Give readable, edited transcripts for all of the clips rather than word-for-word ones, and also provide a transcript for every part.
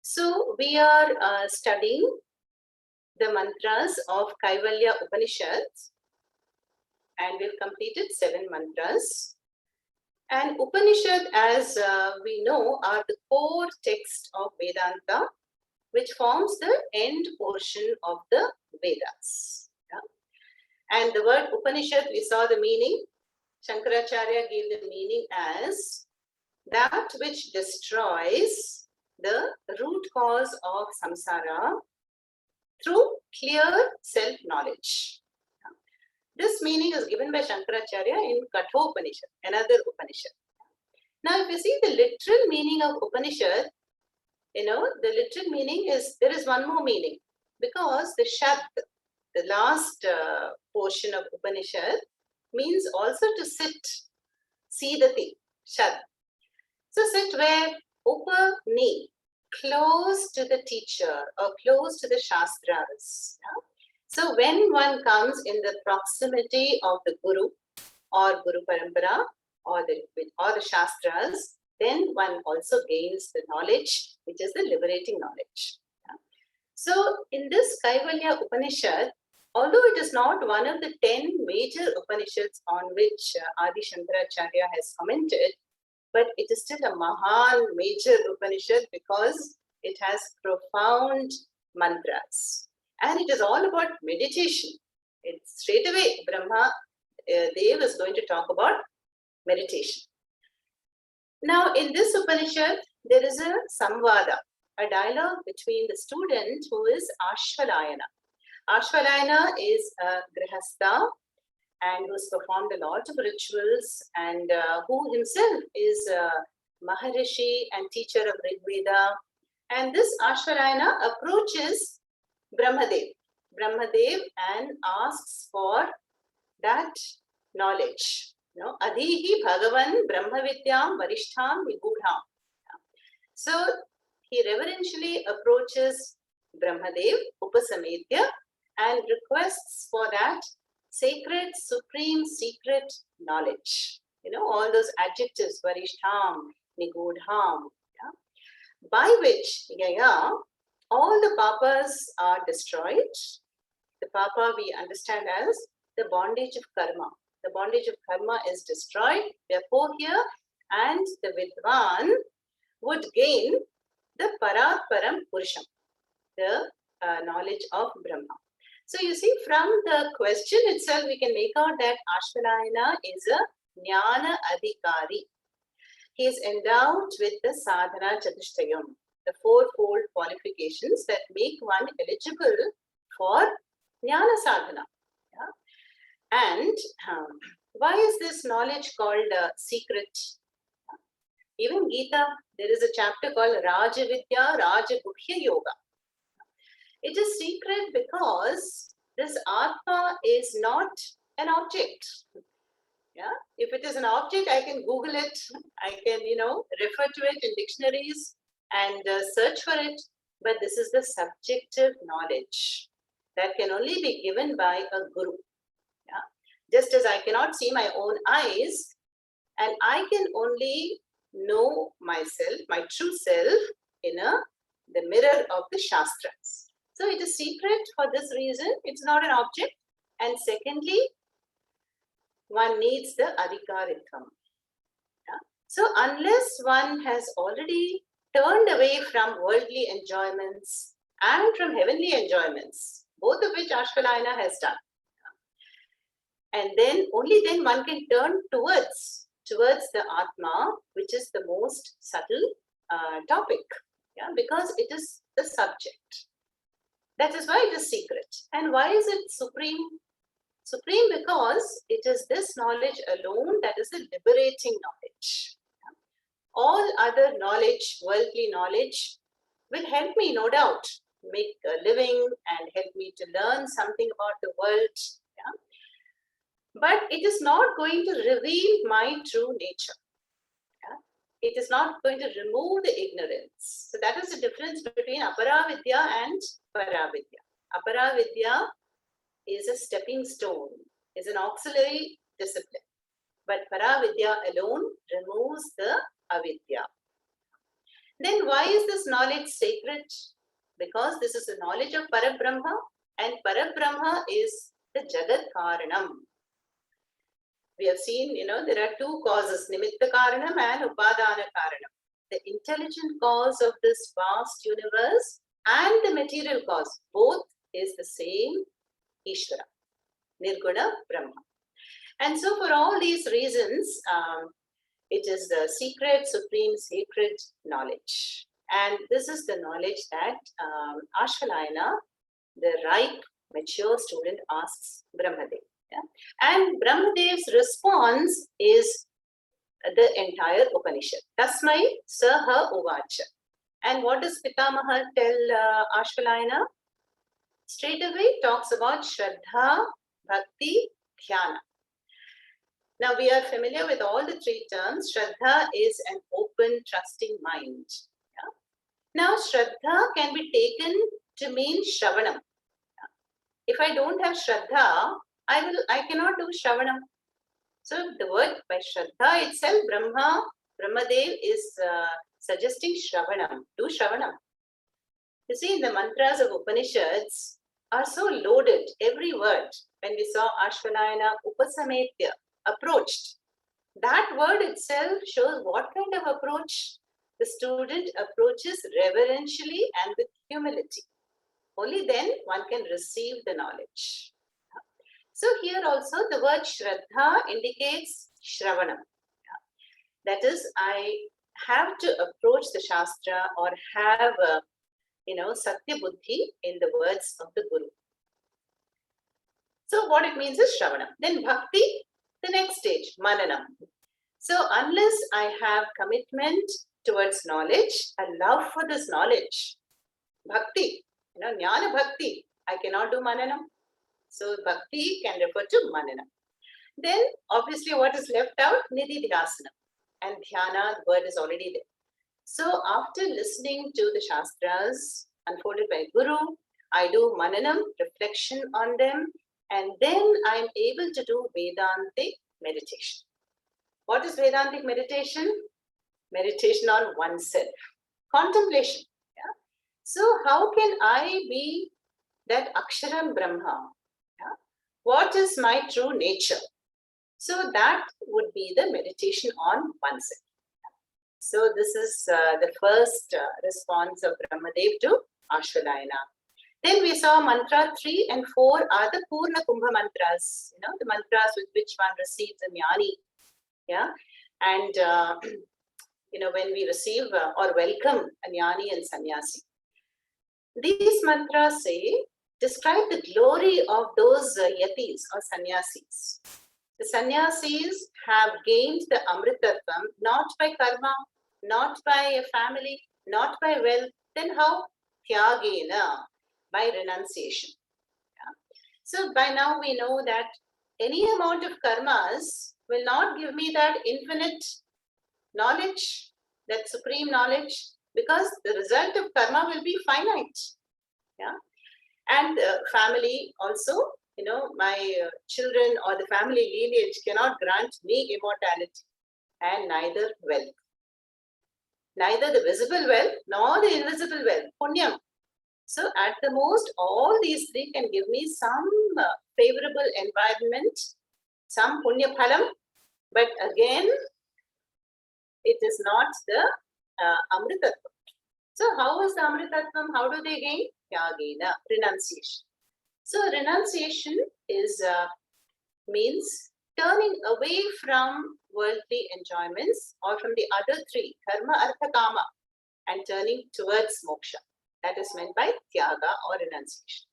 So we are studying the mantras of Kaivalya Upanishads, and we've completed 7 mantras. And Upanishad, as we know, are the core text of Vedanta, which forms the end portion of the Vedas. Yeah? And the word Upanishad, we saw the meaning. Shankaracharya gave the meaning as that which destroys the root cause of samsara through clear self-knowledge. This meaning is given by Shankaracharya in Kathopanishad, another Upanishad. Now, if you see the literal meaning of Upanishad, the literal meaning is, there is one more meaning, because the Shad, the last portion of Upanishad, means also to sit, see the thing, Shad. So sit where, Upani, close to the teacher or close to the Shastras. Yeah? So when one comes in the proximity of the Guru or Guru Parampara or the Shastras, then one also gains the knowledge, which is the liberating knowledge. Yeah? So in this Kaivalya Upanishad, although it is not one of the 10 major Upanishads on which Adi Shankaracharya has commented, but it is still a Mahan major Upanishad because it has profound mantras. And it is all about meditation. It's straight away, Brahma Dev is going to talk about meditation. Now, in this Upanishad, there is a samvada, a dialogue between the student who is Ashvalayana. Ashvalayana is a grihastha and who's performed a lot of rituals and who himself is a Maharishi and teacher of Rigveda. And this Ashvalayana approaches Brahmadev and asks for that knowledge. Adhihi Bhagavan Brahmavidyam Varishtham Nigudham. So he reverentially approaches Brahmadev, Upasamedya, and requests for that sacred, supreme, secret knowledge. All those adjectives, Varishtham, Nigudham, by which, all the papas are destroyed. The papa we understand as the bondage of karma. The bondage of karma is destroyed. Therefore, here, and the Vidwan would gain the Parat Param Purusham, the knowledge of Brahma. So you see, from the question itself, we can make out that Ashvalayana is a Jnana Adhikari. He is endowed with the Sadhana Chatushtayam, the 4-fold qualifications that make one eligible for Jnana Sadhana. Yeah? And why is this knowledge called secret? Even Gita, there is a chapter called Rajavidya, Rajaguhya Yoga. It is secret because this Atma is not an object. Yeah? If it is an object, I can Google it. I can, refer to it in dictionaries and search for it. But this is the subjective knowledge that can only be given by a guru. Yeah? Just as I cannot see my own eyes, and I can only know myself, my true self, in the mirror of the Shastras. So it is secret for this reason. It's not an object. And secondly, one needs the adhikaritam. Yeah? So unless one has already turned away from worldly enjoyments and from heavenly enjoyments, both of which Ashvalayana has done, and then only then one can turn towards the Atma, which is the most subtle topic, because it is the subject. That is why it is secret. And why is it supreme? Supreme because it is this knowledge alone that is a liberating knowledge. All other knowledge, worldly knowledge, will help me, no doubt, make a living and help me to learn something about the world. But it is not going to reveal my true nature. It is not going to remove the ignorance. So that is the difference between Aparavidya and Paravidya. Aparavidya is a stepping stone, is an auxiliary discipline. But Paravidya alone removes the avidya. Then why is this knowledge sacred? Because this is the knowledge of Parabrahma, and Parabrahma is the Jagat Karanam. We have seen, there are two causes, Nimitta Karanam and Upadana Karanam. The intelligent cause of this vast universe and the material cause, both is the same Ishvara, Nirguna Brahma. And so for all these reasons, it is the secret, supreme, sacred knowledge. And this is the knowledge that Ashvalayana, the ripe, mature student, asks Brahmadev. Yeah? And Brahmadev's response is the entire Upanishad. Tasmai Saha Uvacha. And what does Pitamaha tell Ashvalayana? Straight away talks about Shraddha, Bhakti, Dhyana. Now we are familiar with all the three terms. Shraddha is an open, trusting mind. Yeah? Now Shraddha can be taken to mean Shravanam. Yeah? If I don't have Shraddha, I cannot do Shravanam. So the word by Shraddha itself, Brahmadev is suggesting Shravanam. Do Shravanam. You see, the mantras of Upanishads are so loaded, every word. When we saw Ashvalayana Upasametya, approached, that word itself shows what kind of approach the student approaches reverentially and with humility. Only then one can receive the knowledge. So here also the word Shraddha indicates Shravanam. That is, I have to approach the Shastra or have Satya Buddhi in the words of the Guru. So what it means is Shravanam. Then Bhakti, the next stage, Mananam. So unless I have commitment towards knowledge, a love for this knowledge, Bhakti, Jnana Bhakti, I cannot do Mananam. So Bhakti can refer to Mananam. Then obviously what is left out? Nididhyasana. And Dhyana, the word is already there. So after listening to the Shastras unfolded by Guru, I do Mananam, reflection on them, and then I am able to do Vedantic meditation. What is Vedantic meditation? Meditation on oneself. Contemplation. Yeah? So how can I be that Aksharam Brahma? Yeah? What is my true nature? So that would be the meditation on oneself. So this is the first response of Brahmadev to Ashvalayana. Then we saw mantra 3 and 4 are the Purna Kumbha mantras, the mantras with which one receives a jnani. Yeah, and when we receive or welcome a jnani and sannyasi, these mantras describe the glory of those yatis or sannyasis. The sannyasis have gained the amritatvam not by karma, not by a family, not by wealth. Then how? Tyagena, by renunciation. Yeah? So by now we know that any amount of karmas will not give me that infinite knowledge, that supreme knowledge, because the result of karma will be finite. Yeah, and family also, my children or the family lineage cannot grant me immortality, and neither wealth. Neither the visible wealth nor the invisible wealth, punyam. So at the most, all these three can give me some favorable environment, some punya phalam, but again, it is not the amritatvam. So how is the amritatvam? How do they gain? Tyagena, renunciation. So renunciation is means turning away from worldly enjoyments or from the other three, karma, artha, kama, and turning towards moksha. That is meant by tyaga or renunciation.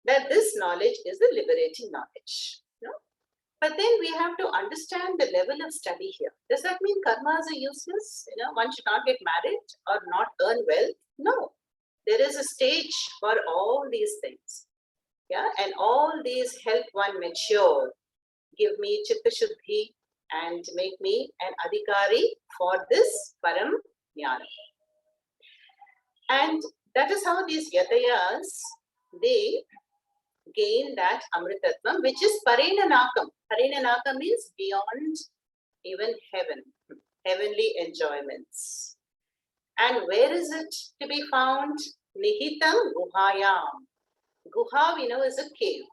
That this knowledge is the liberating knowledge. But then we have to understand the level of study here. Does that mean karmas are useless? One should not get married or not earn wealth? No. There is a stage for all these things. Yeah, and all these help one mature, give me chitta shuddhi, and make me an adhikari for this param jnana. And that is how these yatayas, they gain that amritatvam, which is parenanakam. Parenanakam means beyond even heaven, heavenly enjoyments. And where is it to be found? Nihitam Guhayam. Guha, we know, is a cave.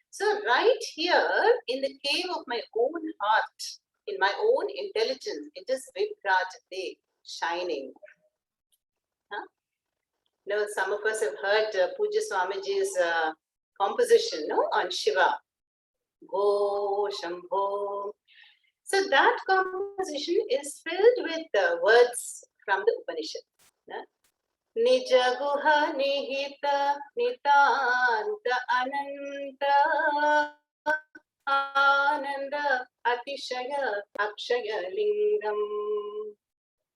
So right here in the cave of my own heart, in my own intelligence, it is Vivrajate, shining. Now, some of us have heard Pujya Swamiji's composition, no, on Shiva. Go Shambho. So that composition is filled with words from the Upanishad. Nija Guha Nihita Nitanta Ananta Ananda Atishaya Akshaya Lingam.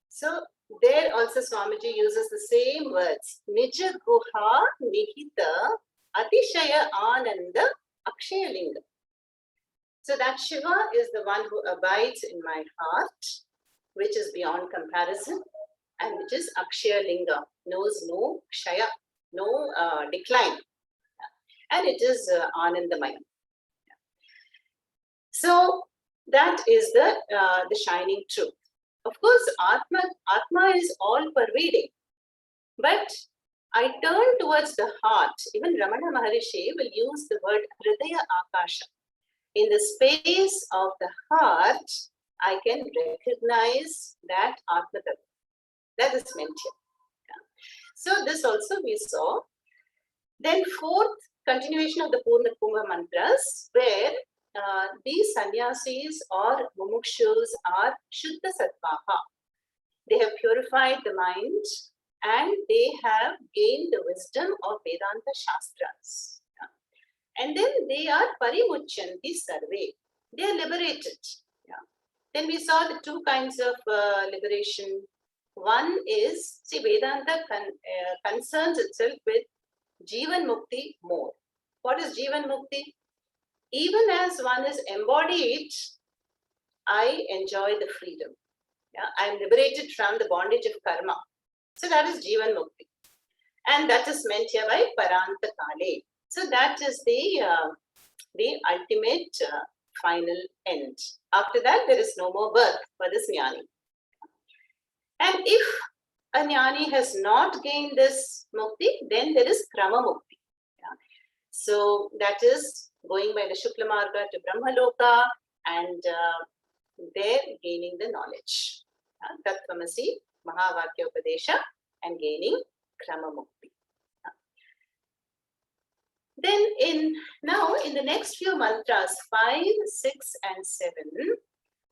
So there also Swamiji uses the same words. Nija Guha Nihita Atishaya Ananda Akshaya Lingam. So that Shiva is the one who abides in my heart, which is beyond comparison, and which is Akshaya Linga, knows no Kshaya, no decline. And it is Anandamaya. So that is the shining truth. Of course, Atma is all pervading. But I turn towards the heart. Even Ramana Maharishi will use the word Hridaya Akasha. In the space of the heart, I can recognize that Atma Tattva. That is meant here. So this also we saw. Then fourth continuation of the Purna Kumbha mantras, where these sannyasis or mumukshus are Shuddha Sattvaha. They have purified the mind and they have gained the wisdom of Vedanta Shastras. And then they are Parimuchanti Sarve. They are liberated. Then we saw the two kinds of liberation. One is, see, Vedanta concerns itself with Jivan Mukti more. What is Jivan Mukti? Even as one is embodied, I enjoy the freedom. I am liberated from the bondage of karma. So that is Jivan Mukti. And that is meant here by Paranta Kale. So that is the ultimate final end. After that, there is no more birth for this jnani. And if a jnani has not gained this mukti, then there is krama mukti. So that is going by the Shukla Marga to Brahmaloka and there gaining the knowledge. Tattvamasi, Mahavakya Upadesha and gaining krama mukti. Then in the next few mantras, 5, 6 and 7,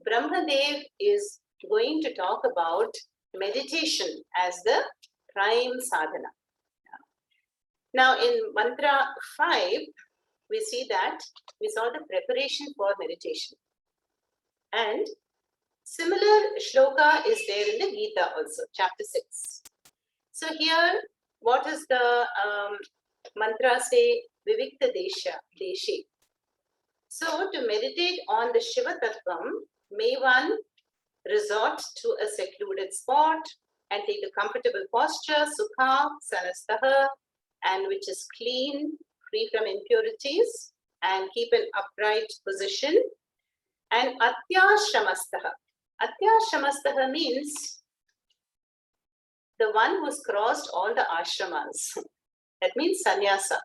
Brahmadev is going to talk about meditation as the prime sadhana. Now in mantra 5, we saw the preparation for meditation. And similar shloka is there in the Gita also, chapter 6. So here, what is the mantra say? Vivikta Deshe. So to meditate on the Shiva Tattvam, may one resort to a secluded spot and take a comfortable posture, sukha, sanastaha, and which is clean, free from impurities, and keep an upright position. And atyashramastaha. Atyashramastaha means the one who's crossed all the ashramas. That means sannyasa.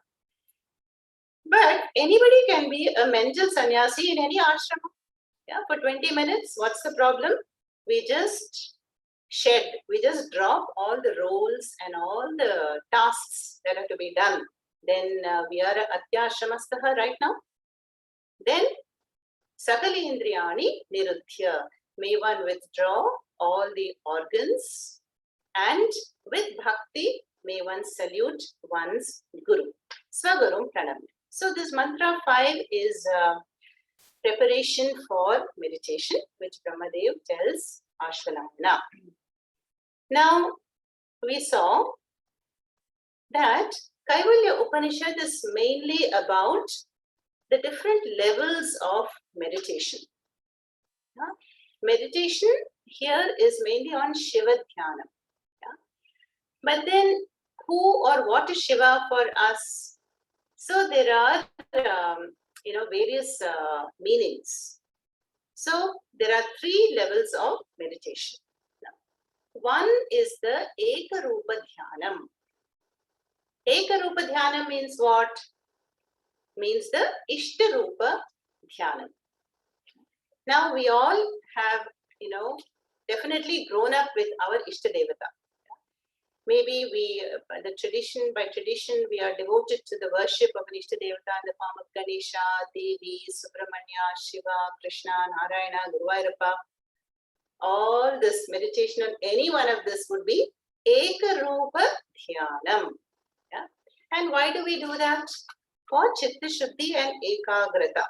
But anybody can be a mental sannyasi in any ashrama. For 20 minutes, what's the problem? We just drop all the roles and all the tasks that have to be done. Then we are atyashramastaha right now. Then sakali indriyani niruddhya. May one withdraw all the organs and with bhakti may one salute one's guru. Swagarum pranam. So this mantra 5 is preparation for meditation, which Brahmadev tells Ashwalambana. Now, we saw that Kaivalya Upanishad is mainly about the different levels of meditation. Meditation here is mainly on Shiva Dhyana. But then, who or what is Shiva for us? So there are, various meanings. So there are 3 levels of meditation. One is the Ekarupa Dhyanam. Ekarupa Dhyanam means what? Means the Ishtarupa Dhyanam. Now we all have, definitely grown up with our Ishtadevata. Maybe by tradition, we are devoted to the worship of an Ishtadevata in the form of Ganesha, Devi, Subramanya, Shiva, Krishna, Narayana, Guruvayurappa. All this meditation on any one of this would be Ekarupa Dhyanam. Yeah? And why do we do that? For Chitta Shuddhi and Ekagrata.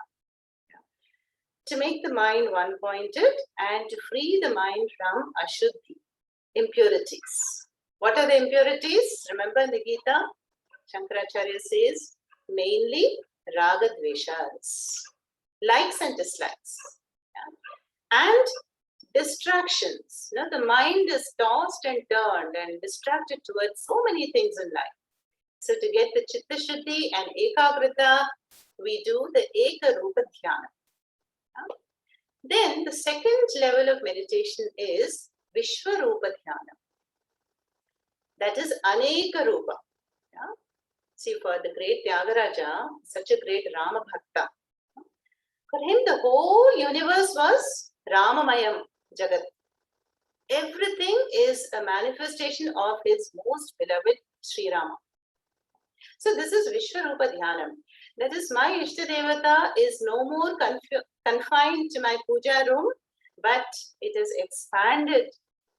To make the mind one-pointed and to free the mind from Ashuddhi, impurities. What are the impurities? Remember in the Gita, Shankaracharya says, mainly Raga Dveshas, likes and dislikes. Yeah? And distractions. The mind is tossed and turned and distracted towards so many things in life. So to get the Chitta Shuddhi and Ekagrata, we do the Ekarupa Dhyana. Then the second level of meditation is Vishwarupa Dhyana. That is Aneka Rupa. Yeah? See, for the great Tyagaraja, such a great Rama Bhakta, for him the whole universe was Ramamayam Jagat. Everything is a manifestation of his most beloved Sri Rama. So this is Vishwarupa Dhyanam. That is, my Ishtadevata is no more confined to my puja room, but it is expanded.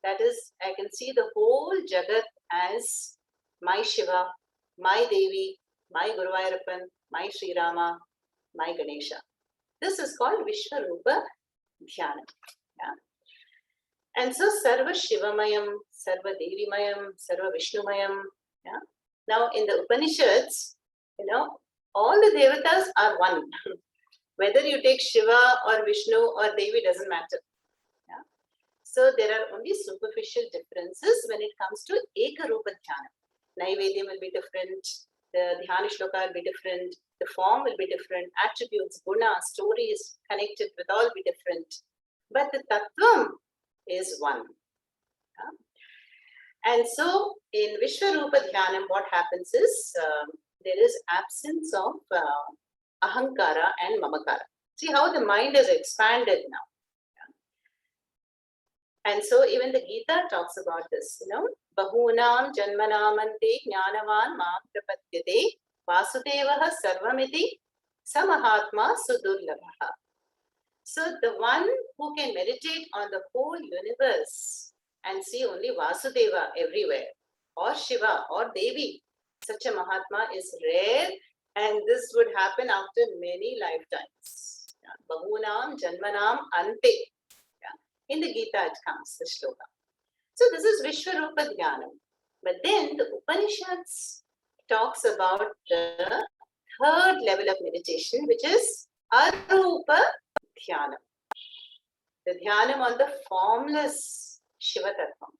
That is, I can see the whole Jagat as my Shiva, my Devi, my Guruvayurappan, my Sri Rama, my Ganesha. This is called Vishwarupa Dhyanam. Yeah? And so Sarva Shivamayam, Sarva Devimayam, Sarva Vishnumayam. Yeah? Now in the Upanishads, all the devatas are one. Whether you take Shiva or Vishnu or Devi doesn't matter. Yeah? So there are only superficial differences when it comes to Ekarupa Dhyana. Naivedyam will be different, the Dhyana Shloka will be different, the form will be different, attributes, guna, stories connected with all be different. But the Tattvam is one. Yeah? And so in Vishwarupa Dhyanam, what happens is there is absence of ahankara and mamakara. See how the mind is expanded now. Yeah? And so even the Gita talks about this, Bahunam janmanamante jnanavan mam prapadyate vasudevaha sarvamiti samahatma sudurlabha. So the one who can meditate on the whole universe and see only Vasudeva everywhere, or Shiva or Devi, such a Mahatma is rare, and this would happen after many lifetimes. Bahunam janmanam ante. In the Gita it comes, the shloka. So this is Vishwarupa Dhyanam. But then the Upanishads talks about the third level of meditation, which is Arupa Dhyanam. The Dhyanam on the formless Shivatram.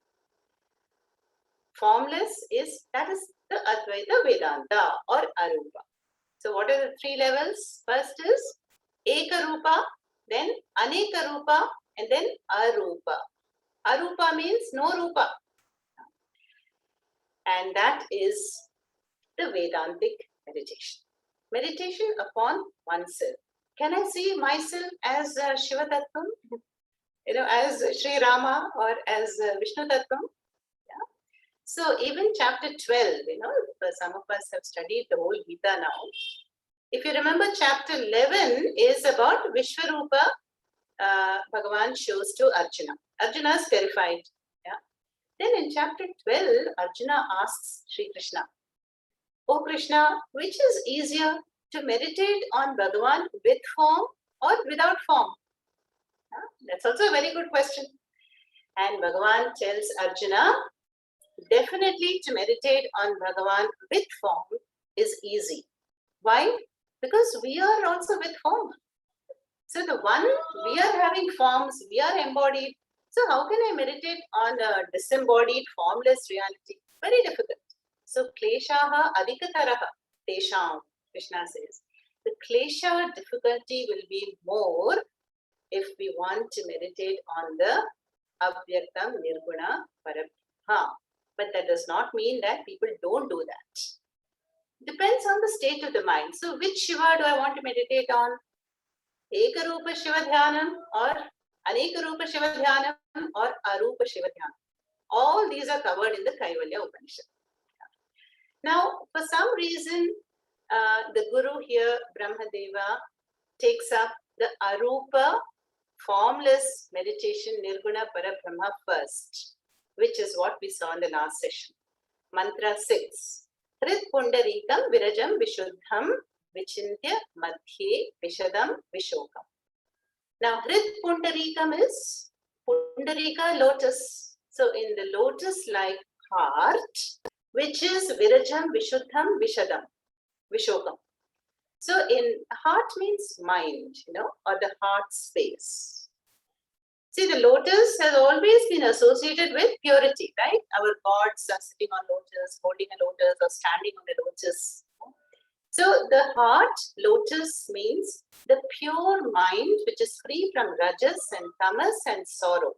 Formless is the Advaita Vedanta or Arupa. So what are the three levels? First is Ekarupa, then Anekarupa, and then Arupa. Arupa means no Rupa. And that is the Vedantic meditation. Meditation upon oneself. Can I see myself as Shiva Tattvam? As Sri Rama or as Vishnu Tattvam? Yeah. So even chapter 12, some of us have studied the whole Gita now. If you remember, chapter 11 is about Vishwarupa. Bhagavan shows to Arjuna. Arjuna is terrified. Yeah. Then in chapter 12, Arjuna asks Sri Krishna, "Oh Krishna, which is easier to meditate on Bhagavan with form or without form?" That's also a very good question. And Bhagavan tells Arjuna, definitely to meditate on Bhagavan with form is easy. Why? Because we are also with form. So the one, we are having forms, we are embodied. So how can I meditate on a disembodied, formless reality? Very difficult. So kleshaha adhikataraha tesham, Krishna says. The klesha difficulty will be more if we want to meditate on the Avyaktam Nirguna Parabrahma. But that does not mean that people don't do that. Depends on the state of the mind. So which Shiva do I want to meditate on? Ekarupa Shiva Dhyanam or Anekarupa Shiva Dhyanam or Arupa Shiva Dhyanam. All these are covered in the Kaivalya Upanishad. Now, for some reason, the Guru here, Brahmadeva, takes up the Arupa formless meditation Nirguna Parabrahma first, which is what we saw in the last session. Mantra 6. Hrit Pundarikam Virajam Vishuddham Vichintya Madhye Vishadam Vishokam. Now, Hrit Pundarikam is Pundarika lotus. So, in the lotus-like heart, which is Virajam Vishuddham Vishadam Vishokam. So, in heart means mind, or the heart space. See, the lotus has always been associated with purity, right? Our gods are sitting on lotus, holding a lotus, or standing on a lotus. So, the heart, lotus, means the pure mind which is free from rajas and tamas and sorrow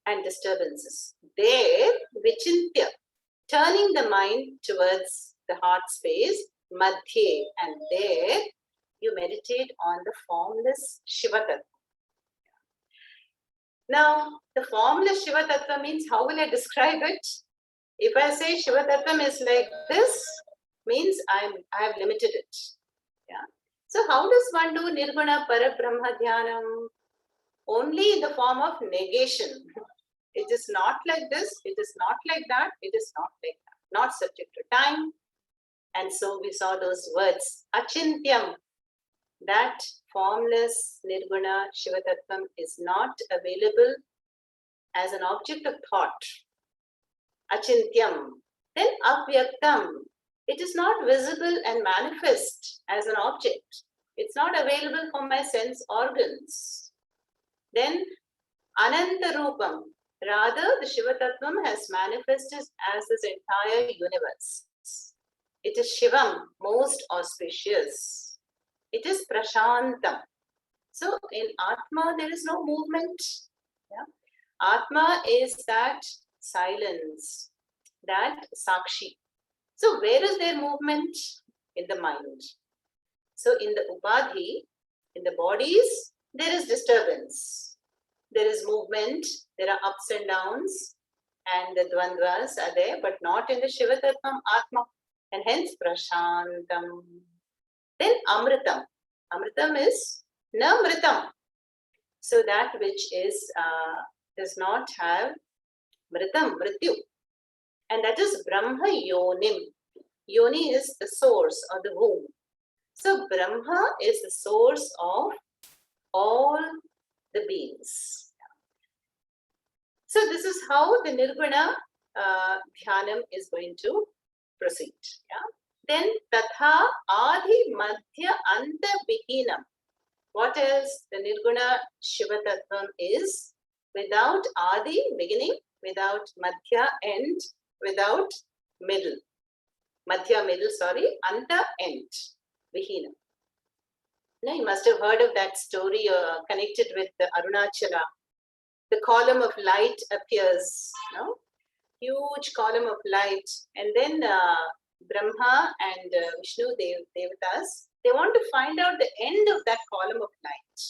and disturbances. There, vichintya, turning the mind towards the heart space, madhye, and there you meditate on the formless Shivatram. Now, the formless Shiva Tattva means, how will I describe it? If I say Shiva Tattva is like this, means I have limited it. Yeah. So, how does one do Nirguna Parabrahma Dhyanam? Only in the form of negation. It is not like this, it is not like that, it is not like that. Not subject to time. And so we saw those words, Achintyam, that formless Nirguna Shiva Tattvam is not available as an object of thought. Achintyam. Then Avyaktam. It is not visible and manifest as an object. It's not available for my sense organs. Then Anantarupam. Rather, the Shiva Tattvam has manifested as this entire universe. It is Shivam, most auspicious. It is Prashantam. So, in Atma, there is no movement. Yeah? Atma is that silence, that Sakshi. So, where is their movement? In the mind. So, in the Upadhi, in the bodies, there is disturbance. There is movement, there are ups and downs, and the Dvandvas are there, but not in the Shiva Tattvam, Atma. And hence Prashantam. Then Amritam. Amritam is Namritam. So that which is does not have Mritam, Mrityu. And that is Brahma Yonim. Yoni is the source or the womb. So Brahma is the source of all the beings. So this is how the Nirguna Dhyanam is going to proceed. Yeah? Then Tatha Adi Madhya Anta Vihinam. What else the Nirguna Shiva Tattvam is? Without Adi, beginning, without Madhya, end, without middle. Madhya, middle, Anta, end. Vihinam. Now you must have heard of that story connected with the Arunachala. The column of light appears, huge column of light, and then Brahma and Vishnu Devatas, they want to find out the end of that column of light.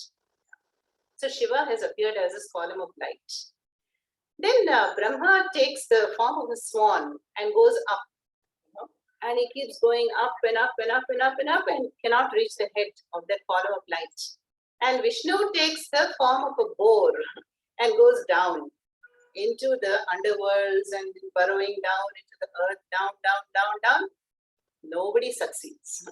So Shiva has appeared as this column of light. Then Brahma takes the form of a swan and goes up. And he keeps going up and up and up and up and up and cannot reach the head of that column of light. And Vishnu takes the form of a boar and goes down into the underworlds and burrowing down into the earth, down, down, down, down. Nobody succeeds.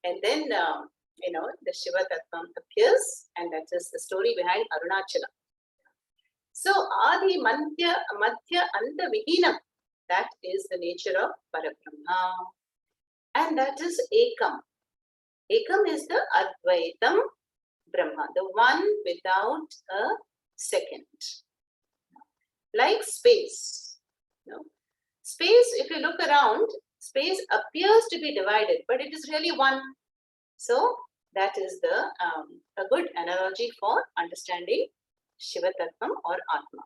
And then, the Shiva Tattvam appears, and that is the story behind Arunachala. So, Adi Madhya Anta Vihinam. That is the nature of Parabrahma. And that is Ekam. Ekam is the Advaitam Brahma, the one without a second. Like space. Space, if you look around, space appears to be divided, but it is really one. So that is a good analogy for understanding Shivatatvam or Atma.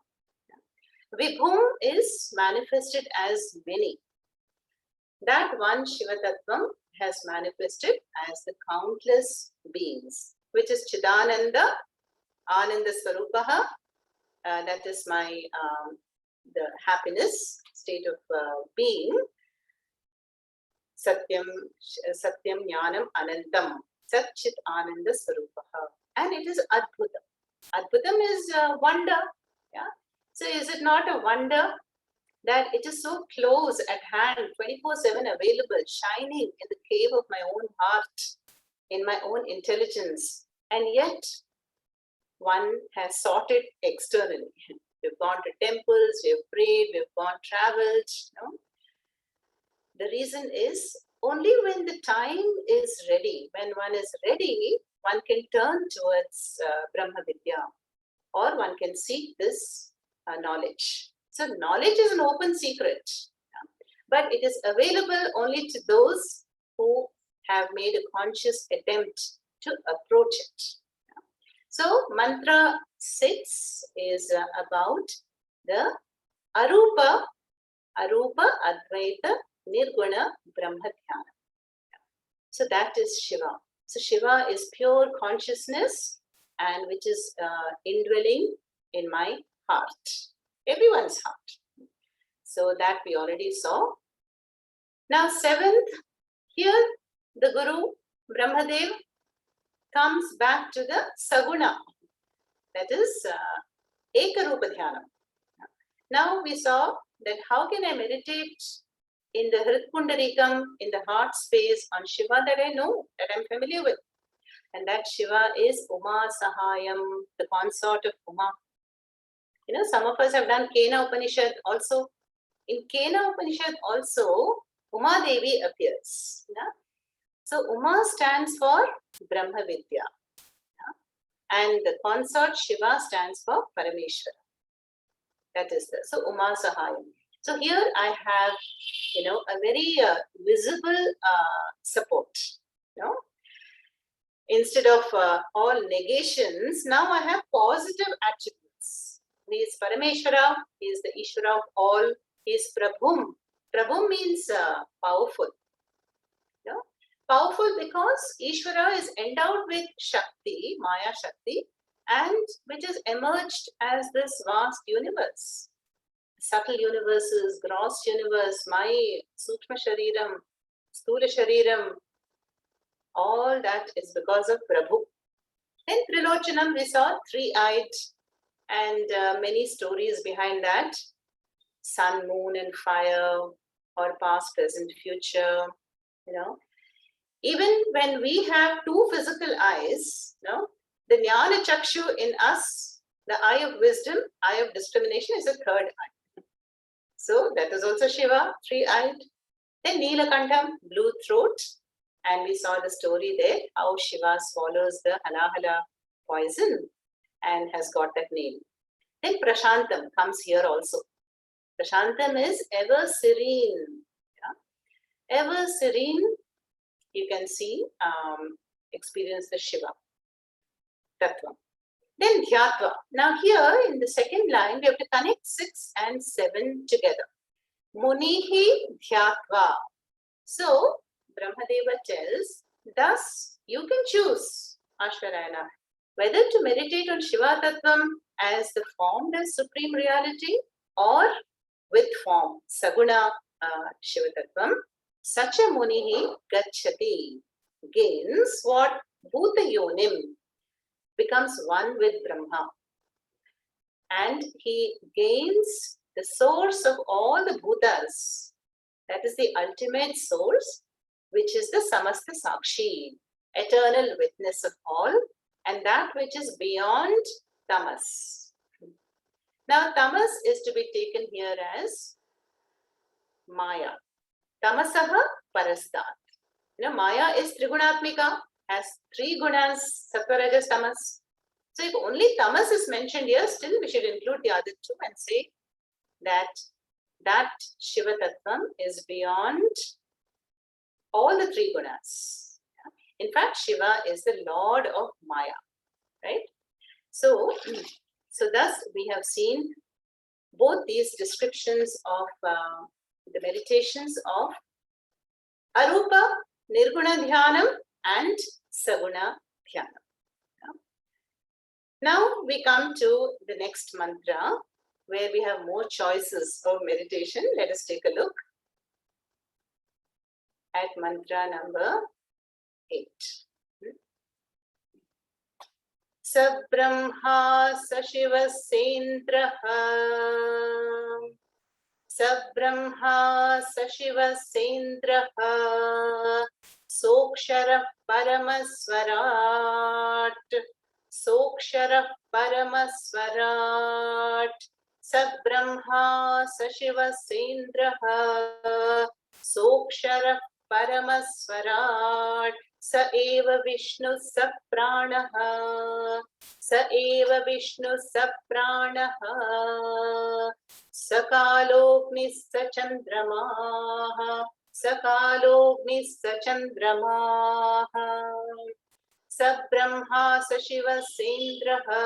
Vibhum is manifested as many. That one Shivatattvam has manifested as the countless beings, which is Chidananda, Ananda Swarupaha, that is my the happiness state of being. Satyam Jnanam Anantam, Sat Chit Ananda Swarupaha. And it is Adbhutam. Adbhutam is wonder. Yeah. So is it not a wonder that it is so close at hand, 24/7 available, shining in the cave of my own heart, in my own intelligence, and yet one has sought it externally. We've gone to temples, we've prayed, we've gone traveled. The reason is only when the time is ready, when one is ready, one can turn towards Brahma Vidya, or one can seek this knowledge. So knowledge is an open secret, but it is available only to those who have made a conscious attempt to approach it. So mantra 6 is about the Arupa Advaita Nirguna Brahma Dhyana. So that is Shiva. So Shiva is pure consciousness, and which is indwelling in my heart, everyone's heart. So that we already saw. Now 7th, here the Guru Brahmadev comes back to the Saguna, that is Ekarupa Dhyana. Now we saw that how can I meditate in the Hritpundarikam, in the heart space on Shiva that I know, that I'm familiar with. And that Shiva is Uma Sahayam, the consort of Uma. You know, some of us have done Kena Upanishad also. In Kena Upanishad also, Uma Devi appears. Yeah? So Uma stands for Brahma Vidya. Yeah? And the consort Shiva stands for Parameshwara. That is the, so Uma Sahayam. So here I have, you know, a very visible support. You know? Instead of all negations, now I have positive attributes. He is Parameshwara, he is the Ishvara of all, he is Prabhum. Prabhum means powerful. You know? Powerful because Ishvara is endowed with Shakti, Maya Shakti, and which has emerged as this vast universe. Subtle universes, gross universe, my Sukshma Shariram, Sthula Shariram, all that is because of Prabhu. Then Trilochanam, we saw three-eyed, and many stories behind that. Sun, moon, and fire, or past, present, future. You know, even when we have two physical eyes, you know, the Jnana Chakshu in us, the eye of wisdom, eye of discrimination, is a third eye. So that is also Shiva, three-eyed. Then Neelakantham, blue throat. And we saw the story there, how Shiva swallows the halahala poison and has got that name. Then Prashantam comes here also. Prashantam is ever serene. Yeah? Ever serene, you can see, experience the Shiva Tattva. Then Dhyatva. Now here in the second line, we have to connect 6 and 7 together. Munihi Dhyatva. So, Brahmadeva tells, thus you can choose, Ashwarayana, whether to meditate on Shiva Tattvam as the formed supreme reality or with form, Saguna Shiva Tattvam. Such a Munihi Gachati gains what? Bhuta Yonim, becomes one with Brahma. And he gains the source of all the Bhutas. That is the ultimate source, which is the Samasta Sakshi, eternal witness of all, and that which is beyond Tamas. Now, Tamas is to be taken here as Maya. Tamasaha Parastat. You know, Maya is Trigunatmika, has 3 gunas, Sattva, Rajas, Tamas. So, if only Tamas is mentioned here, still we should include the other 2 and say that Shiva Tattvam is beyond all the 3 gunas. In fact, Shiva is the Lord of Maya, right? So So thus we have seen both these descriptions of the meditations of Arupa Nirguna Dhyanam and Saguna Dhyanam. Now we come to the next mantra where we have more choices of meditation. Let us take a look at mantra number 8. Sabrahma Sashiva Sendraha Sabrahma Sashiva Sendraha Sokshara Paramaswarat Sokshara Paramaswarat Sabrahma Sashiva Sendraha Sokshara Paramaswarat Sa eva Vishnu Sapranaha Sa eva Vishnu Sapranaha Sakalognis Chandramaha Sakalognis Chandramaha Sabrahma Sashiva Sendraha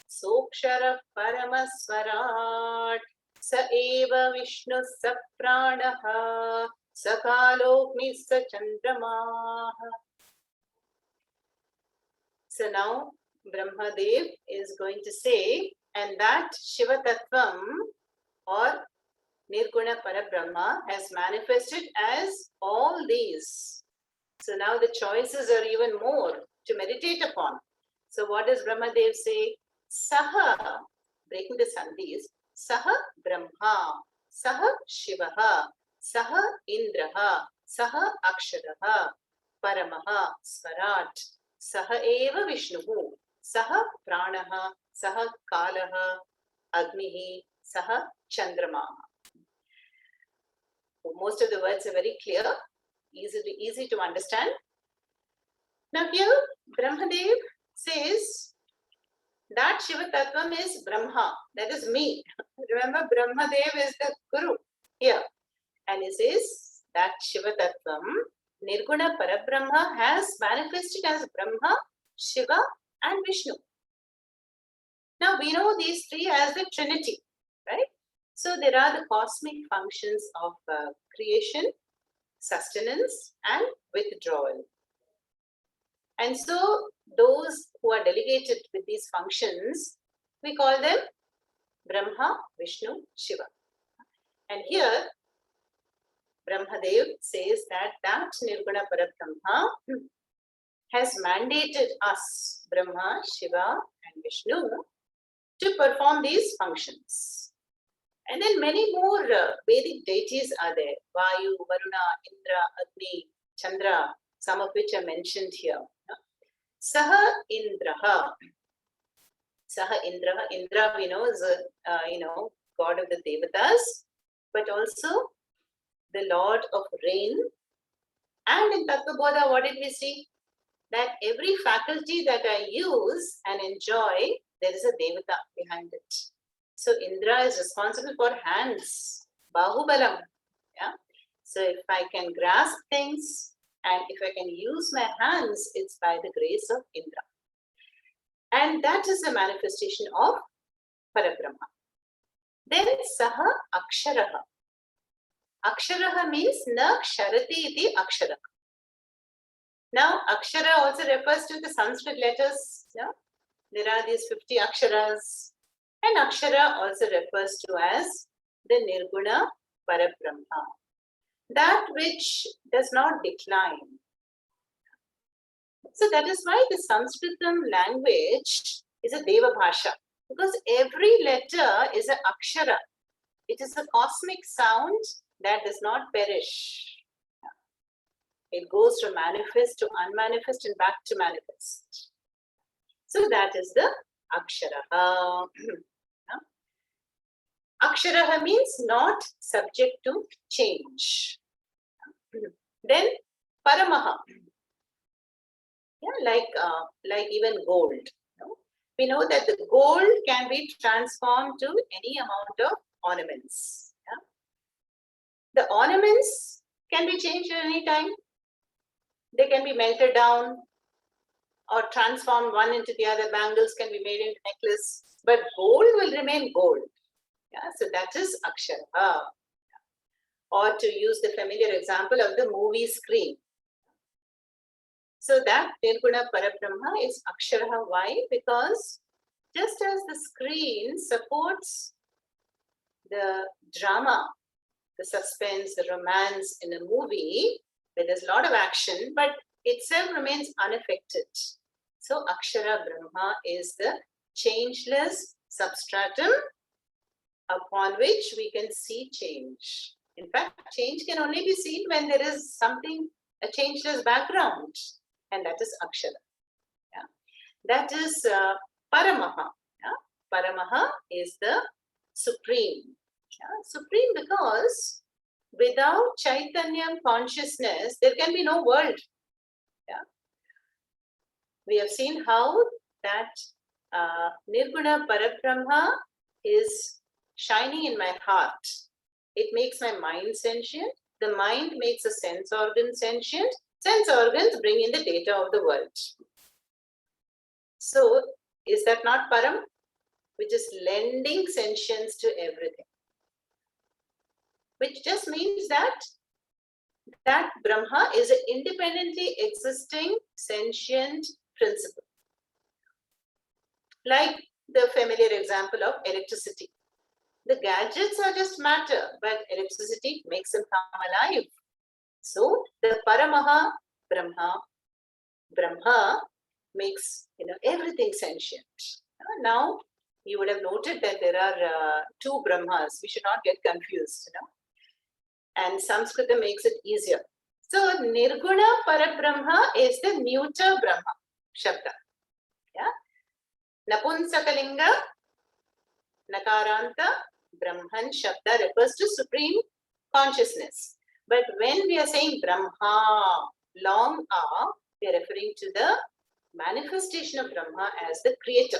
Sokshara Paramaswarat Sa eva Vishnu Sapranaha Sakalognis Chandramaha. So now Brahmadev is going to say, and that Shiva Tattvam or Nirguna Parabrahma has manifested as all these. So now the choices are even more to meditate upon. So what does Brahmadev say? Saha, breaking the sandhis, Saha Brahma, Saha Shivaha, Saha Indraha, Saha Aksharaha, Paramaha, Swarat, Saha Eva Vishnuhu, Saha Pranaha, Saha Kalaha, Agnihi, Saha Chandramaha. Most of the words are very clear, easy to understand. Now here, Brahmadev says that Shiva Tattvam is Brahma, that is me. Remember, Brahmadev is the Guru here. And he says that Shiva Tattvam, Nirguna Parabrahma has manifested as Brahma, Shiva and Vishnu. Now we know these three as the Trinity, right? So there are the cosmic functions of creation, sustenance and withdrawal. And so those who are delegated with these functions, we call them Brahma, Vishnu, Shiva. And here Brahmadev says that Nirguna Parabrahma has mandated us, Brahma, Shiva and Vishnu, to perform these functions. And then many more Vedic deities are there. Vayu, Varuna, Indra, Agni, Chandra, some of which are mentioned here. Saha Indraha. Saha Indraha. Indra we know is god of the Devatas, but also the Lord of rain. And in Tattvabodha, what did we see? That every faculty that I use and enjoy, there is a Devata behind it. So Indra is responsible for hands, Bahubalam. Yeah? So if I can grasp things and if I can use my hands, it's by the grace of Indra. And that is a manifestation of Parabrahma. Then Saha Aksharaha. Aksharaha means na ksharati iti akshara. Now Akshara also refers to the Sanskrit letters. Yeah? There are these 50 Aksharas. And Akshara also refers to as the Nirguna Parabrahma. That which does not decline. So that is why the Sanskritam language is a Deva Bhasha. Because every letter is an Akshara. It is a cosmic sound that does not perish. It goes from manifest to unmanifest and back to manifest. So that is the Akshara. Akshara means not subject to change. Then Paramaha. Yeah, like even gold. We know that the gold can be transformed to any amount of ornaments. Yeah? The ornaments can be changed at any time. They can be melted down or transformed one into the other. Bangles can be made into necklace, but gold will remain gold. Yeah, so that is Akshara. Or to use the familiar example of the movie screen. So that Nirguna Parabrahma is Akshara. Why? Because just as the screen supports the drama, the suspense, the romance in a movie, where there's a lot of action, but itself remains unaffected. So Akshara Brahma is the changeless substratum upon which we can see change. In fact, change can only be seen when there is something, a changeless background, and that is Akshara. Yeah. That is Paramaha. Yeah. Paramaha is the supreme. Yeah. Supreme because without Chaitanyam consciousness, there can be no world. Yeah. We have seen how that Nirguna Parabrahma is shining in my heart. It makes my mind sentient. The mind makes a sense organ sentient. Sense organs bring in the data of the world. So, is that not Param? Which is lending sentience to everything. Which just means that Brahma is an independently existing sentient principle. Like the familiar example of electricity. The gadgets are just matter, but electricity makes them come alive. So the Paramaha Brahma makes everything sentient. Now you would have noted that there are two Brahmas. We should not get confused. And Sanskrita makes it easier. So Nirguna Parabrahma is the neuter Brahma Shabda. Yeah. Napunsakalinga Nakaranta Brahman Shabda refers to supreme consciousness. But when we are saying Brahma, long A, we are referring to the manifestation of Brahma as the creator.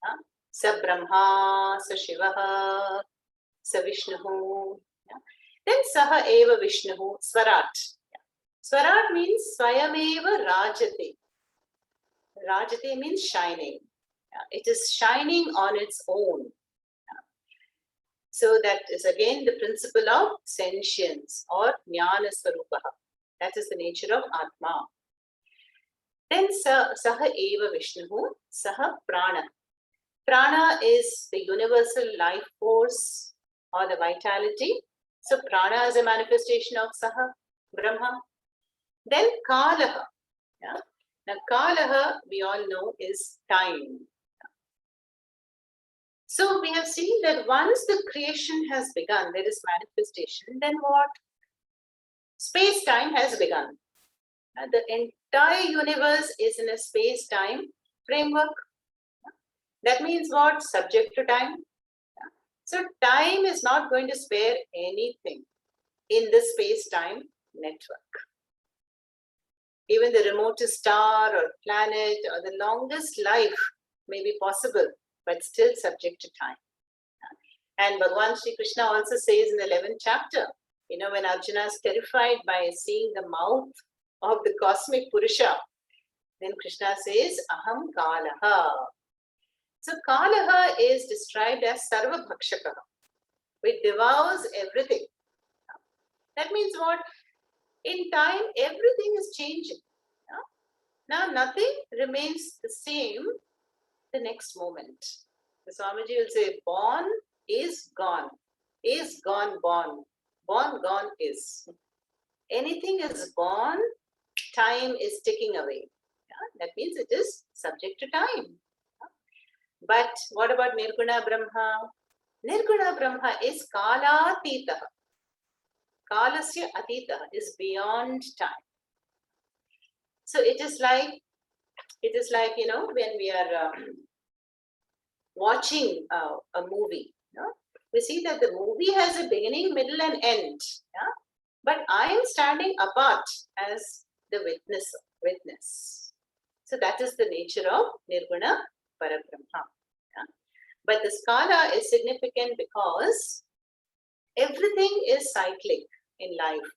Yeah? Sa Brahma, Sa Shivaha, Sa Vishnuhu. Yeah? Then Saha Eva Vishnuhu, Swarat. Yeah? Swarat means Swayameva Rajate. Rajate means shining. Yeah? It is shining on its own. So that is again the principle of sentience or jnana swarupaha. That is the nature of Atma. Then Saha Eva Vishnuhu, Saha Prana. Prana is the universal life force or the vitality. So Prana is a manifestation of Saha Brahma. Then Kalaha. Yeah? Now Kalaha, we all know, is time. So we have seen that once the creation has begun, there is manifestation, then what? Space-time has begun. The entire universe is in a space-time framework. That means what? Subject to time. So time is not going to spare anything in the space-time network. Even the remotest star or planet or the longest life may be possible, but still subject to time. And Bhagavan Sri Krishna also says in the 11th chapter, when Arjuna is terrified by seeing the mouth of the cosmic Purusha, then Krishna says, Aham Kalaha. So Kalaha is described as Sarva Bhakshaka, which devours everything. That means what? In time, everything is changing. Now, nothing remains the same the next moment. The Swamiji will say, born is gone born, born gone is. Anything is born, time is ticking away. That means it is subject to time. But what about Nirguna Brahma? Nirguna Brahma is Kalatita. Kalasya Atita is beyond time. So it is like when we are watching a movie, we see that the movie has a beginning, middle, and end. But I am standing apart as the witness. So that is the nature of Nirguna Parabrahma. But the skala is significant because everything is cyclic in life.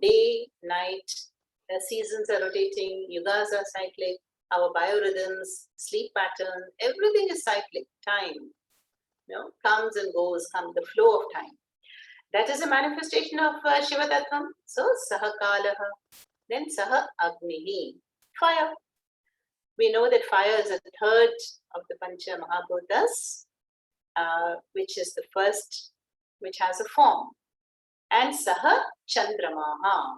Day, night, the seasons are rotating, yugas are cyclic, our biorhythms, sleep pattern, everything is cyclic. Time, comes and goes, the flow of time. That is a manifestation of Shivatvam. So, Saha Kalaha. Then Saha Agnihi. Fire. We know that fire is a third of the Pancha Mahabhutas, which is the first, which has a form. And Saha Chandramaha.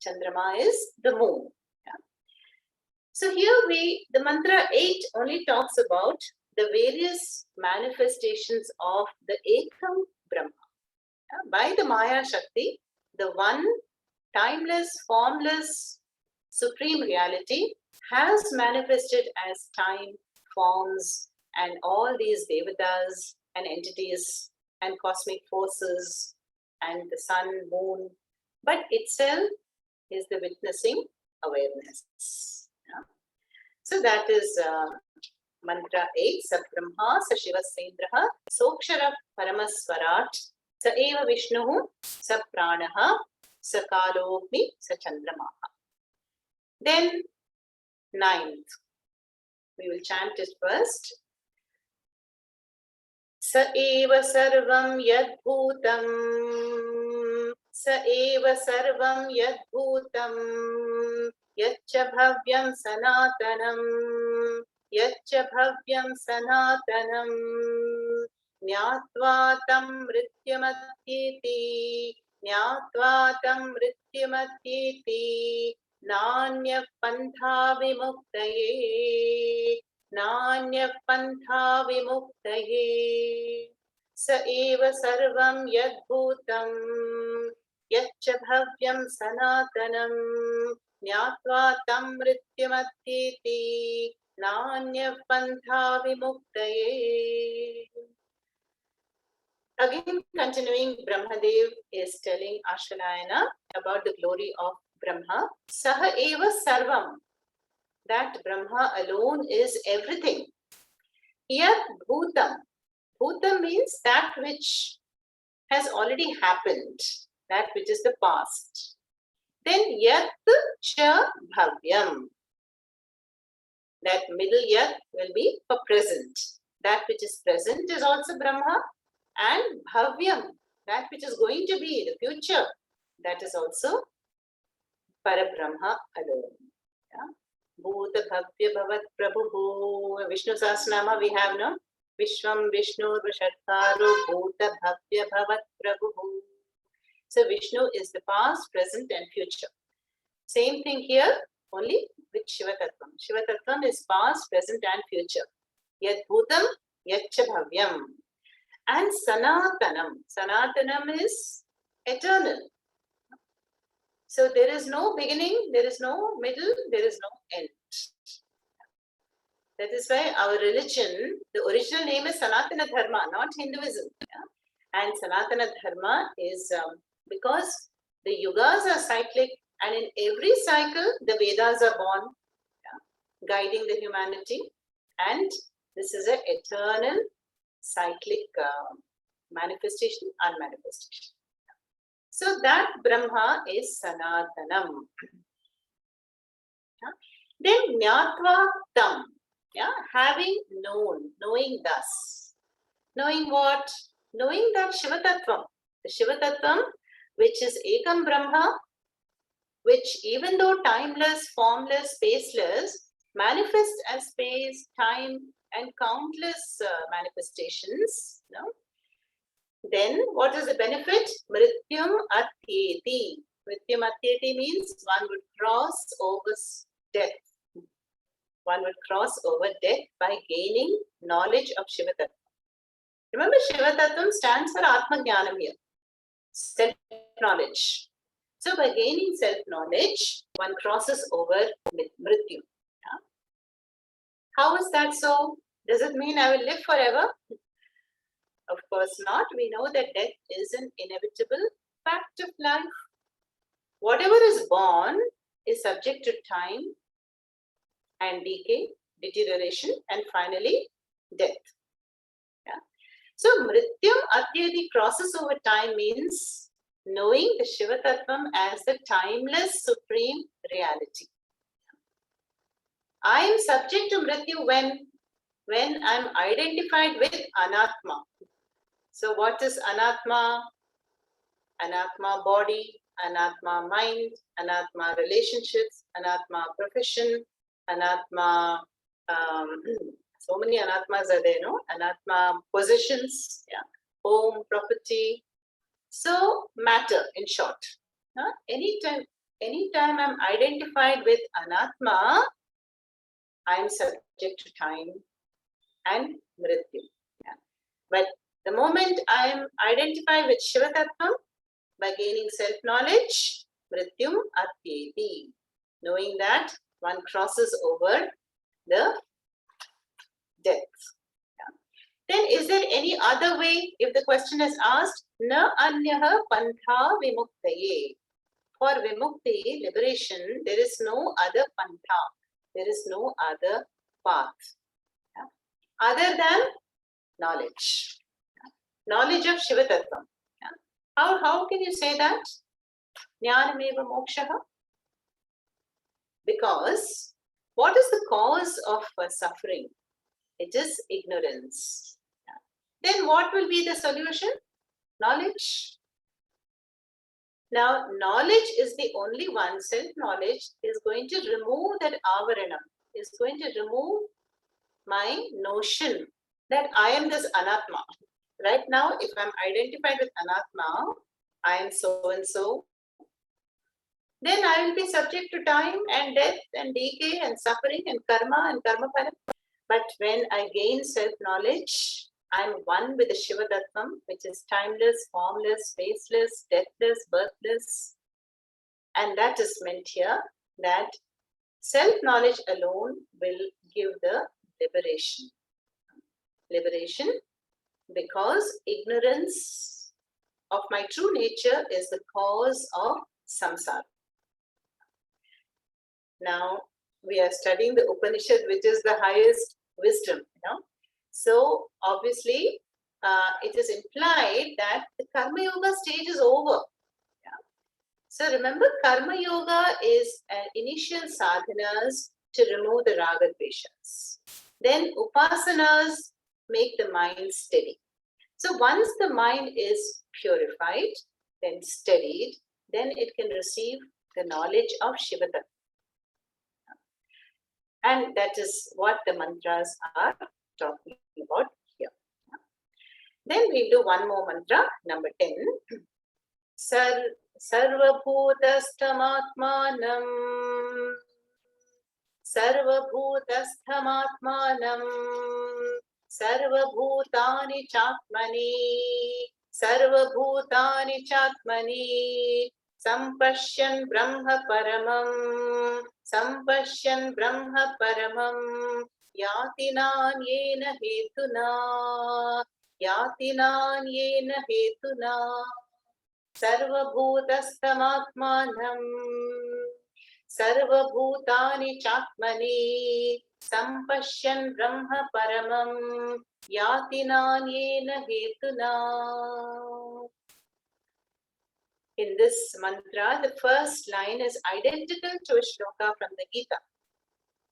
Chandrama is the moon. Yeah? So here the mantra 8 only talks about the various manifestations of the Ekam Brahma. Yeah? By the Maya Shakti, the one timeless, formless, supreme reality has manifested as time, forms, and all these devatas and entities and cosmic forces and the sun, moon, but itself is the witnessing awareness. Yeah? So that is mantra 8. Sa Brahma, sa Shiva Sendraha, Sokshara Paramaswarat, sa Eva Vishnuhu, sa Pranaha, sa Kalogni, sa Chandramaha. Then 9th, we will chant it first. Sa eva sarvam yadbhutam, sa eva sarvam yadbhutam, yaccha bhavyam sanatanam, yaccha bhavyam sanatanam, nyatva tam mrityamatyeti, nyatva tam mrityamatyeti, nanya pantha vimuktaye, nanya pantha vimuktaye. Sa eva sarvam yadbhutam, yaccha bhavyam sanatanam, nyatva tam mrityamatyeti, nanya pantha vimuktaye. Again, continuing, Brahmadev is telling Ashwalayana about the glory of Brahma. Saha eva sarvam. That Brahma alone is everything. Yat bhutam. Bhutam means that which has already happened, that which is the past. Then yat cha bhavyam. That middle yat will be for present. That which is present is also Brahma. And bhavyam, that which is going to be, the future, that is also Parabrahma alone. Yeah? Bhuta bhavya bhavat prabhu. Vishnu Sahasranama we have, no? Vishwam Vishnu Vashatkaro Bhuta bhavya bhavat prabhu. So Vishnu is the past, present and future. Same thing here, only with Shivatvam. Shivatvam is past, present and future. Yad bhutam, yaccha bhavyam. And Sanatanam. Sanatanam is eternal. So there is no beginning, there is no middle, there is no end. That is why our religion, the original name is Sanatana Dharma, not Hinduism. Yeah? And Sanatana Dharma is because the yugas are cyclic, and in every cycle the Vedas are born, guiding the humanity. And this is an eternal cyclic manifestation, unmanifestation. So that Brahma is Sanatanam. Then Nyatva Tam, having known, knowing thus. Knowing what? Knowing that Shivatvam. The Shivatvam, which is Ekam Brahma, which even though timeless, formless, spaceless, manifests as space, time, and countless manifestations. Then what is the benefit? Mrityam atyeti. Mrityam atyeti means one would cross over death. One would cross over death by gaining knowledge of Shivatattva. Remember, Shivatattva stands for Atma Jnanam here, self-knowledge. So by gaining self-knowledge, one crosses over Mrityu. How is that so? Does it mean I will live forever? Of course not. We know that death is an inevitable fact of life. Whatever is born is subject to time and decay, deterioration, and finally death. So Mrityam Atyeti crosses over time means knowing the Shivatattvam as the timeless supreme reality. I am subject to Mrityu when I'm identified with Anatma. So what is Anatma? Anatma body, Anatma mind, Anatma relationships, Anatma profession, Anatma, so many Anatmas are there, no? Anatma possessions, yeah, home, property. So matter, in short. Anytime I'm identified with Anatma, I'm subject to time and Mrityu. Yeah. But the moment I'm identified with Shivatram, by gaining self-knowledge, Mrityum Atyeti, knowing that one crosses over the death. Yeah. Then is there any other way, if the question is asked, na anyaha pantha vimuktaye. For vimukti, liberation, there is no other pantha. There is no other path. Yeah. Other than knowledge. Yeah. Knowledge of Shivattatvam. Yeah. How can you say that? Jnanameva mokshaha. Because what is the cause of suffering? It is ignorance. Yeah. Then what will be the solution? Knowledge. Now, knowledge is the only one, self-knowledge is going to remove that avaranam, is going to remove my notion that I am this anatma. Right now, if I'm identified with anatma, I am so and so, then I will be subject to time and death and decay and suffering and karma phala. But when I gain self-knowledge, I'm one with the Shivattatvam, which is timeless, formless, faceless, deathless, birthless. And that is meant here, that self-knowledge alone will give the liberation. Liberation because ignorance of my true nature is the cause of samsara. Now, we are studying the Upanishad, which is the highest wisdom, So, obviously, it is implied that the Karma Yoga stage is over. Yeah. So, remember, Karma Yoga is an initial sadhanas to remove the raga dveshas. Then, upasanas make the mind steady. So, once the mind is purified, then steadied, then it can receive the knowledge of Shivattatva. And that is what the mantras are talking about here. Then we'll do one more mantra, number 10. Sarvabhutastamatmanam Sarvabhutastamatmanam Sarvabhutani Chatmani Sampashyan Brahma Paramam Sampashyan Brahma Paramam Yatinan Yena Hetuna Sarvabhutastamatmanam Sarvabhutani Chatmani Sampashyan Brahma Paramam Yatinan Yena Hetuna. In this mantra, the first line is identical to a shloka from the Gita.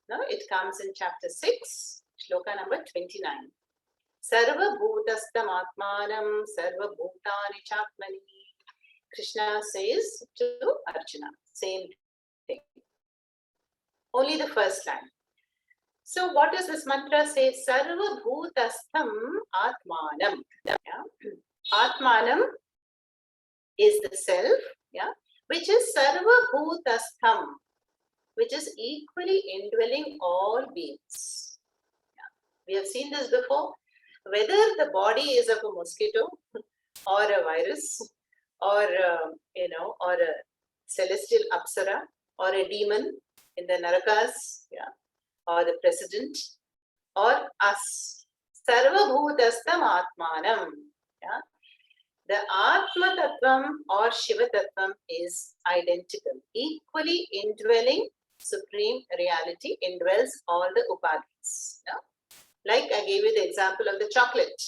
Now it comes in chapter 6, shloka number 29. Sarva bhutastamatmanam sarva bhutani chatmani. Krishna says to Arjuna, same thing. Only the first line. So what does this mantra say? Sarva bhutastham atmanam. Yeah. Atmanam is the self, which is sarva bhutastham, which is equally indwelling all beings. Yeah. We have seen this before. Whether the body is of a mosquito or a virus or or a celestial apsara or a demon in the narakas, or the president or us, sarva bhutastham atmanam. Yeah. The Atma Tattvam or Shiva Tattvam is identical. Equally indwelling supreme reality indwells all the upadhis. Yeah? Like I gave you the example of the chocolate.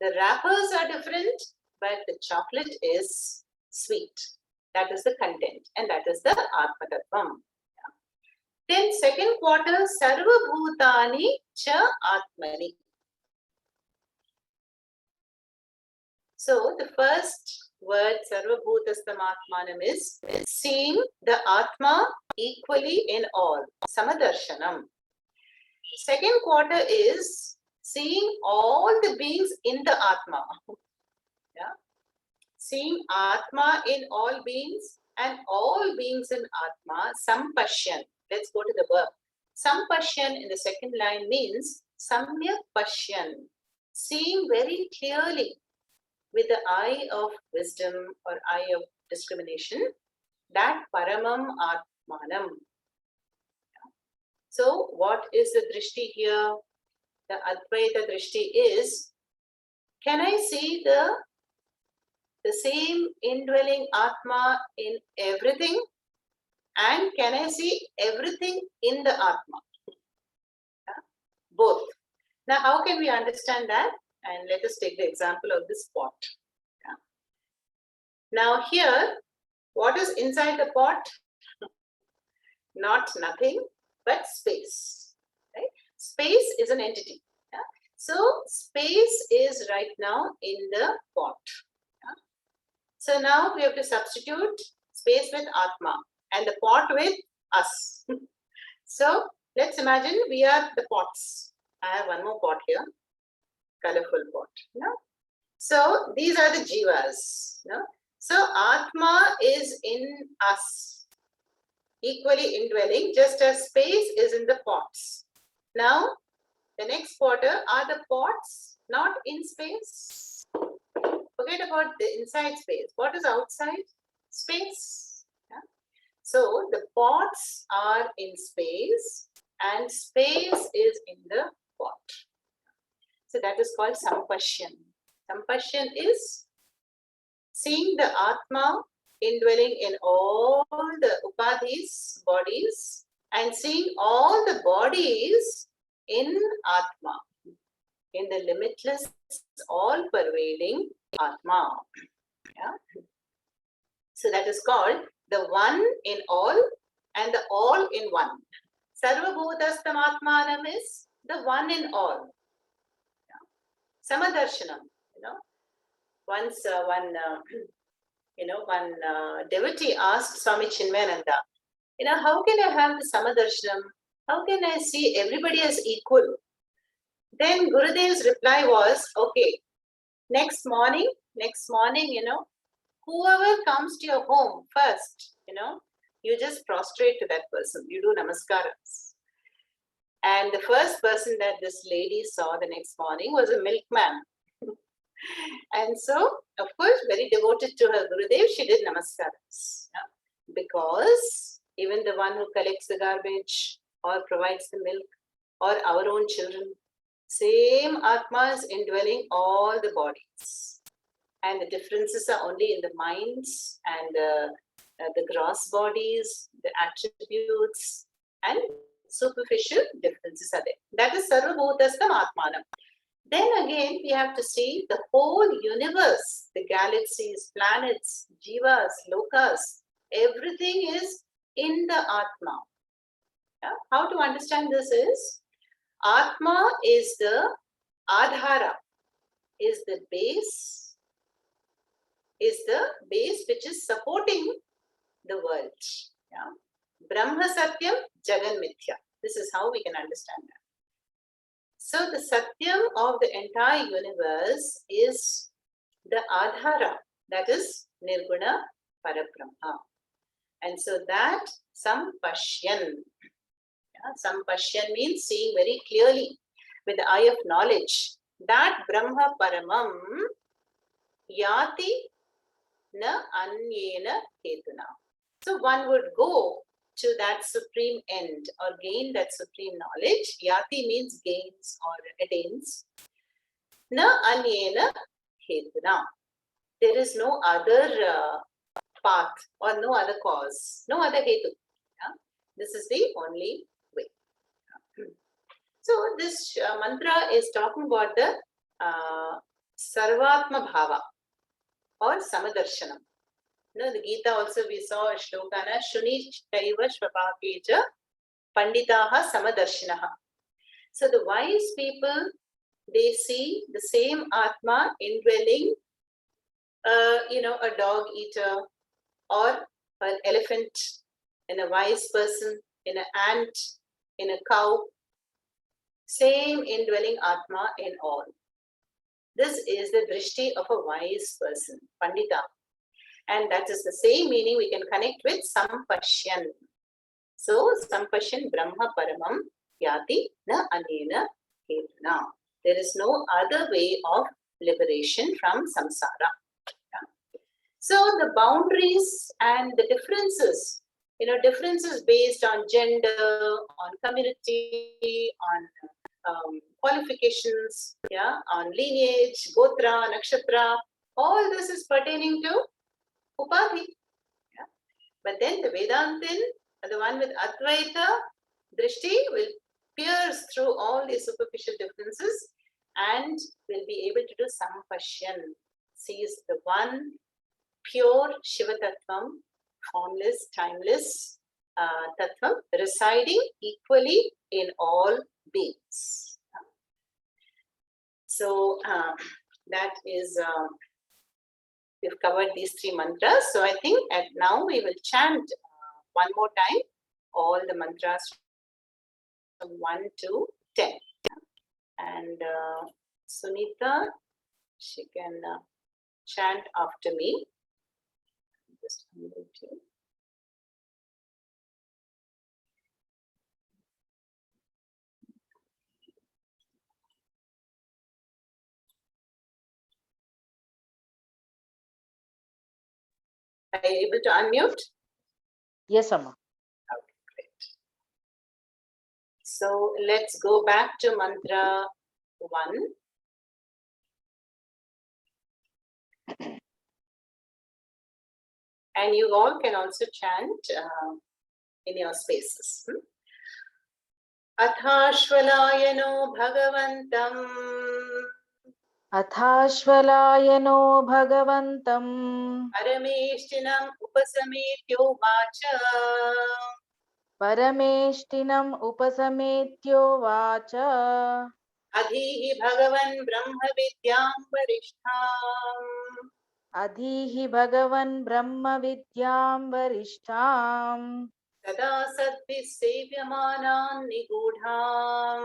The wrappers are different, but the chocolate is sweet. That is the content, and that is the Atma Tattvam. Yeah? Then second quarter, Sarva Bhutani Cha Atmani. So the first word, Sarva Bhutastam Atmanam, is seeing the Atma equally in all. Samadarshanam. Second quarter is seeing all the beings in the Atma. Yeah? Seeing Atma in all beings and all beings in Atma, Sampashyan. Let's go to the verb. Sampashyan in the second line means Samyak Pashyan. Seeing very clearly with the eye of wisdom or eye of discrimination, that Paramam Atmanam. So what is the drishti here? The Advaita drishti is, can I see the same indwelling Atma in everything? And can I see everything in the Atma? Yeah? Both. Now, how can we understand that? And let us take the example of this pot. Yeah? Now here, what is inside the pot? Not nothing, but space. Right? Space is an entity. Yeah? So space is right now in the pot. Yeah? So now we have to substitute space with Atma and the pot with us. So let's imagine we are the pots. I have one more pot here, colorful pot. Yeah? So these are the jivas. Yeah? So Atma is in us, equally indwelling, just as space is in the pots. Now, the next quarter, are the pots not in space? Forget about the inside space. What is outside? Space. Yeah? So, the pots are in space and space is in the pot. So, that is called Sampashyan. Sampashyan is seeing the Atma indwelling in all the upadhis, bodies, and seeing all the bodies in Atma, in the limitless, all-pervading Atma. Yeah? So that is called the one in all and the all in one. Sarva Bhutastam Atmanam is the one in all. Yeah? Samadarshanam. Once one devotee asked Swami Chinmayananda, how can I have the Samadarshanam? How can I see everybody as equal? Then Gurudev's reply was, okay, next morning, whoever comes to your home first, you just prostrate to that person. You do namaskaras. And the first person that this lady saw the next morning was a milkman. And so, of course, very devoted to her Gurudev, she did namaskaras. Yeah? Because even the one who collects the garbage or provides the milk or our own children, same Atma is indwelling all the bodies. And the differences are only in the minds and the gross bodies, the attributes, and superficial differences are there. That is Sarva Bhutastam Atmanam. Then again, we have to see the whole universe, the galaxies, planets, jivas, lokas, everything is in the Atma. Yeah? How to understand this is, Atma is the Adhara, is the base which is supporting the world. Yeah? Brahma Satyam, Jagan Mithya. This is how we can understand that. So the Satyam of the entire universe is the Adhara, that is Nirguna Parabrahma. And so that Sampashyan. Yeah, Sampashyan means seeing very clearly with the eye of knowledge. That Brahma Paramam Yati na Anyena Hetuna. So one would go to that supreme end or gain that supreme knowledge. Yati means gains or attains. Na Anyena Hetuna. There is no other path or no other cause, no other hetu. Yeah? This is the only way. So this mantra is talking about the Sarvatma Bhava or Samadarshanam. The Gita also we saw a shlokana Shuni Chaiva Shvapakeja Panditaha Samadarshinaha. So the wise people, they see the same Atma indwelling, a dog eater, or an elephant, in a wise person, in an ant, in a cow. Same indwelling Atma in all. This is the drishti of a wise person, Pandita. And that is the same meaning we can connect with Sampashyan. So, Sampashyan Brahma Paramam Yati Na Anena Hetuna. There is no other way of liberation from samsara. So, the boundaries and the differences, differences based on gender, on community, on qualifications, on lineage, gotra, nakshatra, all this is pertaining to upadhi. But then the Vedantin, the one with Advaita, Drishti, will pierce through all these superficial differences and will be able to do Sampashyan, sees the one pure Shivatram, formless, timeless Tattvam residing equally in all beings. So that is, we've covered these 3 mantras. So I think now we will chant one more time all the mantras from 1 to 10. And Sunita, she can chant after me. Just unmute you. Are you able to unmute? Yes, Amma. Okay, great. So let's go back to mantra 1. And you all can also chant in your spaces. Athashvalayano Bhagavantam. Athashvalayano Bhagavantam. Parameshtinam Upasametyo Vacha. Parameshtinam Upasametyo Vacha. Adhihi Bhagavan Brahma Vidyam Varishtham. Adhihi Bhagavan Brahma Vidyam Varishtham. Sada Sadbhi Sevyamanam Nigudham.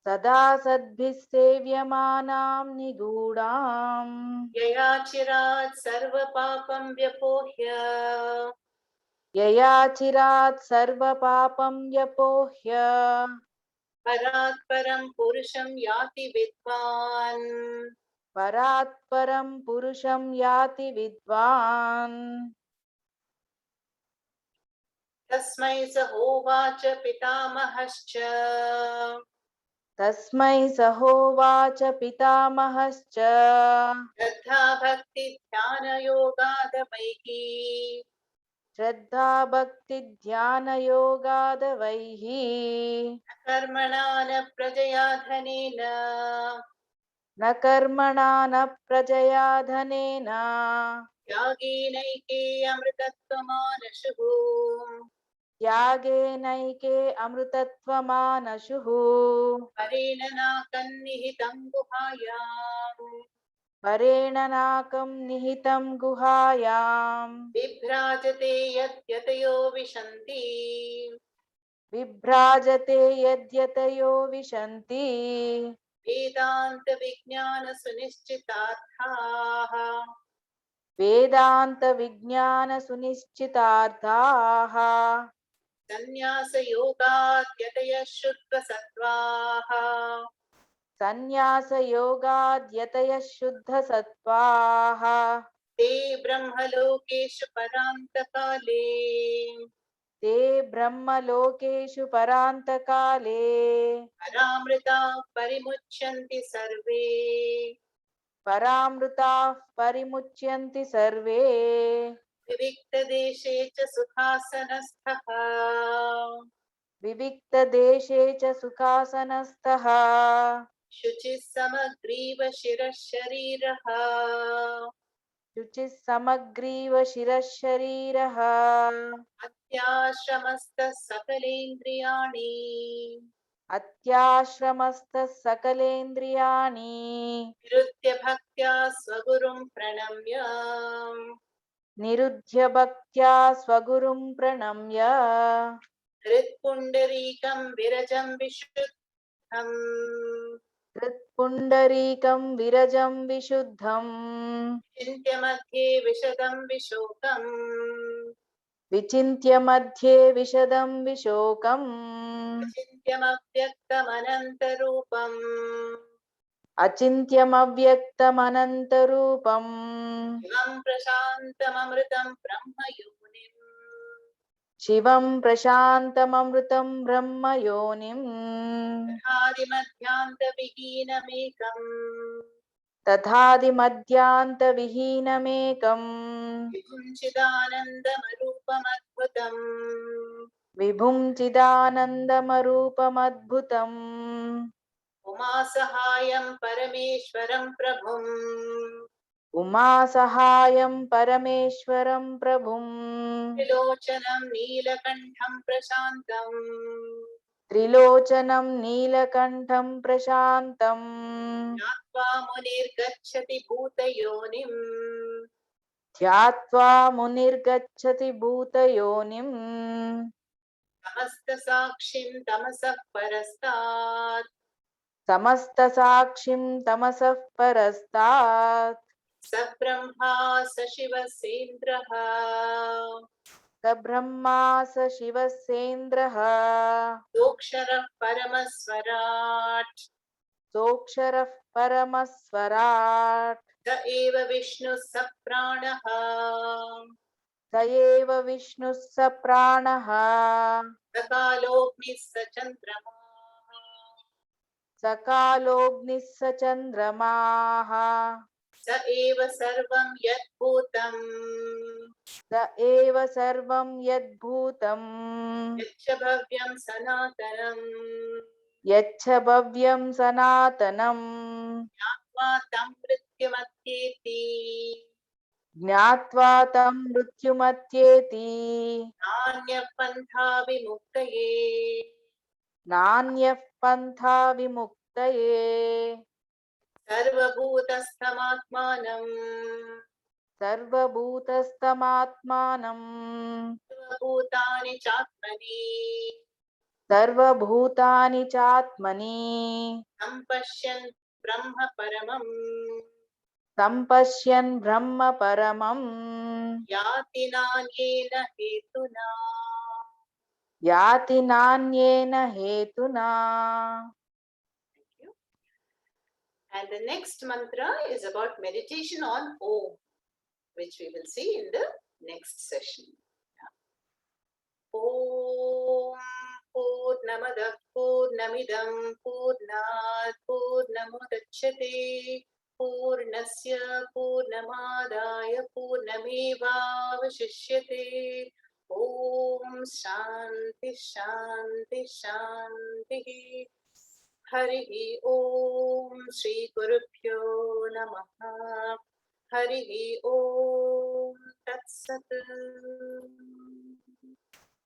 Sada Sadbhi Sevyamanam Nigudam. Yaya Chirat Sarva Papam Vyapohya. Yaya Chirat Sarva Papam Vyapohya. Parat Param Purusham Yati Vidvan. Parat Param Purusham Yati Vidvan. Tasmai Sahovacha Pitamahascha. Tasmai Sahovacha Pitamahascha. Shraddha Bhakti Dhyana Yogadavaihi. Shraddha Bhakti Dhyana Yogadavaihi. Karmana na prajaya dhanena. Na karmana na prajaya dhanena. Yagi naike amritattvamanashuhu. Yage naike amrutattvamanashuhu. Parenana kannihitam guhayam. Parena nakam nihitam guhayam. Vibhrajate yadyatayo vishanti. Vibhrajate yadyatayo vishanti. Vedanta vijnana sunischitarthaha. Vedanta Vijnana Sunischitardhaha. Sannyasa yoga yataya shuddha sattvaha. Sannyasa Yoga Dhyataya Shuddha Sattvaha. Te brahmalokeshu parantakale. Te Brahma Lokeshu Parantakale. Paramrita parimuchyanti sarve. Paramruta Parimuchyanti Sarve. Vivikta deshe cha sukhasanasthaha. Vivikta Deshe Cha Sukhasanastaha. Shuchis samagriva shirashariraha. Shuchis Samagriva Shirashariraha. त्याश्रमस्तः सकलेन्द्रियाणि अत्याश्रमस्थः सकलेन्द्रियाणि निरुद्य भक्त्या स्वगुरुं प्रणम्य निरुध्य भक्त्या स्वगुरुं प्रणम्य हृत्पुण्डरीकं विरजं विशुद्धम् हृत्पुण्डरीकं विरजं विशुद्धम् चिन्त्य मध्ये विशदं विशोकम् विचिन्त्य मध्ये विशदं विशोकम् चिन्त्यमव्यक्तमनन्तरूपम् अचिन्त्यमव्यक्तमनन्तरूपम् शिवं प्रशान्तममृतं ब्रह्मयोनिम् शिवं प्रशान्तममृतं ब्रह्मयोनिम् आदिमध्यान्तविहीनमेकम् तथादिमध्यान्तविहीनमेकम् विभुं चिदानन्दमरूपमद्भुतम् विभुं चिदानन्दमरूपमद्भुतम् उमासहायं परमेश्वरं प्रभुम् उमासहायं परमेश्वरं प्रभुम् त्रिलोचनं नीलकण्ठं प्रशान्तम् त्रिलोचनं नीलकण्ठं प्रशान्तम् ज्ञात्वा मुनिर्गच्छति भूतयोनिम् ध्यात्वा मुनिर्गच्छति भूतयोनिम् समस्तसाक्षिं तमसः परस्तात् समस्तसाक्षिं तमसः परस्तात् स ब्रह्मा स शिवसेन्द्रः स ब्रह्मा स शिवसेन्द्रः सोऽक्षरः परमस्वराट् सोऽक्षरः परमस्वराट् स एव विष्णुः स प्राणः स एव विष्णुः स प्राणः स कालोऽग्निः स चन्द्रमाः सकालोऽग्निः स चन्द्रमाः स एव सर्वं यद्भूतम् स एव सर्वं यद्भूतम् यच्च भव्यं सनातनम् यच्च भव्यं सनातनम् ज्ञात्वा तं मृत्युमत्येति ज्ञात्वा तं मृत्युमत्येति नान्यः पन्था विमुक्तये नान्यः पन्था विमुक्तये सर्वभूतस्थमात्मानम् सर्वभूतस्थमात्मानं सर्वभूतानि चात्मनि सर्वभूतानि चात्मनि सम्पश्यन् ब्रह्म परमम् सम्पश्यन् ब्रह्म परमम् याति नान्येन हेतुना याति नान्येन हेतुना. Thank you. And the next mantra is about meditation on Om, which we will see in the next session. Om Purnamadah Purnamidam Purnat Purnamudachyate Purnasya Purnamadaya Purnamevavashishyate. Om Shanti Shanti Shanti. Harihi Om Shri Gurubhyo Namaha. Harihi Om Tat Sat.